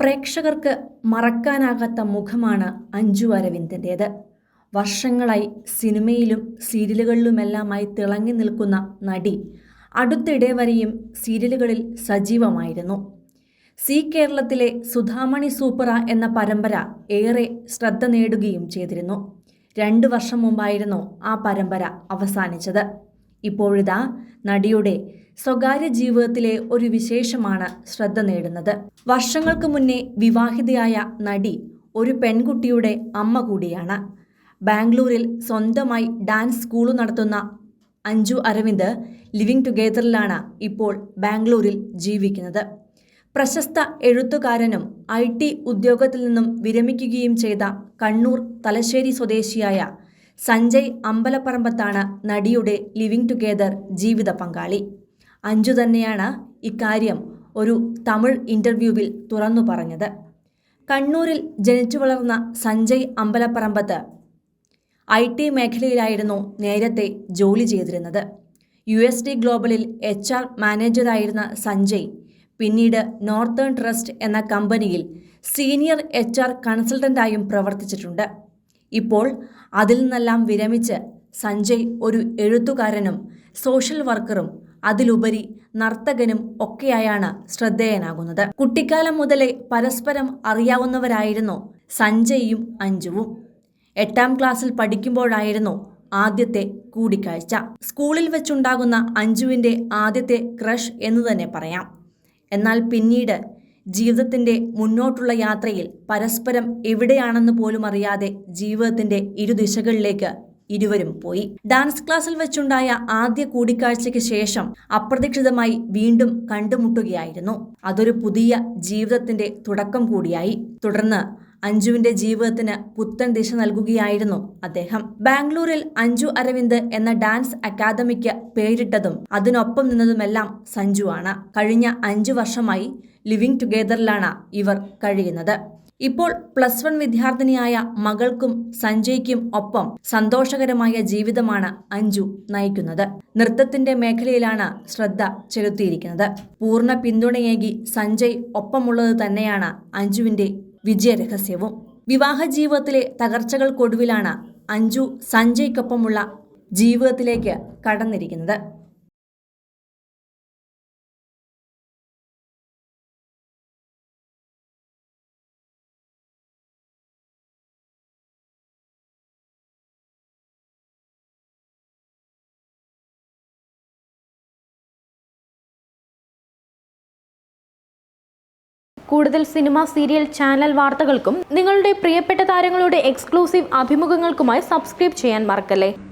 പ്രേക്ഷകർക്ക് മറക്കാനാകാത്ത മുഖമാണ് അഞ്ജു അരവിന്ദൻ്റേത്. വർഷങ്ങളായി സിനിമയിലും സീരിയലുകളിലുമെല്ലാമായി തിളങ്ങി നിൽക്കുന്ന നടി അടുത്തിടെ വരെയും സീരിയലുകളിൽ സജീവമായിരുന്നു. സി കേരളത്തിലെ സുധാമണി സൂപ്പറ എന്ന പരമ്പര ഏറെ ശ്രദ്ധ നേടുകയും ചെയ്തിരുന്നു. 2 വർഷം മുമ്പായിരുന്നു ആ പരമ്പര അവസാനിച്ചത്. ഇപ്പോഴിതാ നടിയുടെ സ്വകാര്യ ജീവിതത്തിലെ ഒരു വിശേഷമാണ് ശ്രദ്ധ നേടുന്നത്. വർഷങ്ങൾക്ക് മുന്നേ വിവാഹിതയായ നടി ഒരു പെൺകുട്ടിയുടെ അമ്മ കൂടിയാണ്. ബാംഗ്ലൂരിൽ സ്വന്തമായി ഡാൻസ് സ്കൂൾ നടത്തുന്ന അഞ്ജു അരവിന്ദ് ലിവിംഗ് ടുഗെദറിലാണ് ഇപ്പോൾ ബാംഗ്ലൂരിൽ ജീവിക്കുന്നത്. പ്രശസ്ത എഴുത്തുകാരനും IT ഉദ്യോഗത്തിൽ നിന്നും വിരമിക്കുകയും ചെയ്ത കണ്ണൂർ തലശ്ശേരി സ്വദേശിയായ സഞ്ജയ് അമ്പലപ്പറമ്പത്താണ് നടിയുടെ ലിവിംഗ് ടുഗെദർ ജീവിത പങ്കാളി. അഞ്ജു തന്നെയാണ് ഇക്കാര്യം ഒരു തമിഴ് ഇൻ്റർവ്യൂവിൽ തുറന്നു പറഞ്ഞത്. കണ്ണൂരിൽ ജനിച്ചു വളർന്ന സഞ്ജയ് അമ്പലപ്പറമ്പത്ത് IT മേഖലയിലായിരുന്നു നേരത്തെ ജോലി ചെയ്തിരുന്നത്. USD ഗ്ലോബലിൽ HR മാനേജറായിരുന്ന സഞ്ജയ് പിന്നീട് നോർത്തേൺ ട്രസ്റ്റ് എന്ന കമ്പനിയിൽ സീനിയർ HR കൺസൾട്ടൻ്റായും പ്രവർത്തിച്ചിട്ടുണ്ട്. ഇപ്പോൾ അതിൽ നിന്നെല്ലാം വിരമിച്ച് സഞ്ജയ് ഒരു എഴുത്തുകാരനും സോഷ്യൽ വർക്കറും അതിലുപരി നർത്തകനും ഒക്കെയായാണ് ശ്രദ്ധേയനാകുന്നത്. കുട്ടിക്കാലം മുതലേ പരസ്പരം അറിയാവുന്നവരായിരുന്നു സഞ്ജയും അഞ്ജുവും. 8ാം ക്ലാസ്സിൽ പഠിക്കുമ്പോഴായിരുന്നു ആദ്യത്തെ കൂടിക്കാഴ്ച. സ്കൂളിൽ വെച്ചുണ്ടാകുന്ന അഞ്ജുവിൻ്റെ ആദ്യത്തെ ക്രഷ് എന്ന് തന്നെ പറയാം. എന്നാൽ പിന്നീട് ജീവിതത്തിൻ്റെ മുന്നോട്ടുള്ള യാത്രയിൽ പരസ്പരം എവിടെയാണെന്ന് പോലും അറിയാതെ ജീവിതത്തിൻ്റെ ഇരുദിശകളിലേക്ക് ഇരുവരും പോയി. ഡാൻസ് ക്ലാസ്സിൽ വെച്ചുണ്ടായ ആദ്യ കൂടിക്കാഴ്ചയ്ക്ക് ശേഷം അപ്രതീക്ഷിതമായി വീണ്ടും കണ്ടുമുട്ടുകയായിരുന്നു. അതൊരു പുതിയ ജീവിതത്തിന്റെ തുടക്കം കൂടിയായി. തുടർന്ന് അഞ്ജുവിന്റെ ജീവിതത്തിന് പുത്തൻ ദിശ നൽകുകയായിരുന്നു അദ്ദേഹം. ബാംഗ്ലൂരിൽ അഞ്ജു അരവിന്ദ് എന്ന ഡാൻസ് അക്കാദമിക്ക് പേരിട്ടതും അതിനൊപ്പം നിന്നതുമെല്ലാം സഞ്ജുവാണ്. കഴിഞ്ഞ 5 വർഷമായി ലിവിംഗ് ടുഗെദറിലാണ് ഇവർ കഴിയുന്നത്. ഇപ്പോൾ +1 വിദ്യാർത്ഥിനിയായ മകൾക്കും സഞ്ജയ്ക്കും ഒപ്പം സന്തോഷകരമായ ജീവിതമാണ് അഞ്ജു നയിക്കുന്നത്. നൃത്തത്തിന്റെ മേഖലയിലാണ് ശ്രദ്ധ ചെലുത്തിയിരിക്കുന്നത്. പൂർണ്ണ പിന്തുണയേകി സഞ്ജയ് ഒപ്പമുള്ളത് തന്നെയാണ് അഞ്ജുവിന്റെ വിജയരഹസ്യവും. വിവാഹ ജീവിതത്തിലെ തകർച്ചകൾക്കൊടുവിലാണ് അഞ്ജു സഞ്ജയ്ക്കൊപ്പമുള്ള ജീവിതത്തിലേക്ക് കടന്നിരിക്കുന്നത്. കൂടുതൽ സിനിമ, സീരിയൽ, ചാനൽ വാർത്തകൾക്കും നിങ്ങളുടെ പ്രിയപ്പെട്ട താരങ്ങളുടെ എക്സ്ക്ലൂസീവ് അഭിമുഖങ്ങൾക്കുമായി സബ്സ്ക്രൈബ് ചെയ്യാൻ മറക്കല്ലേ.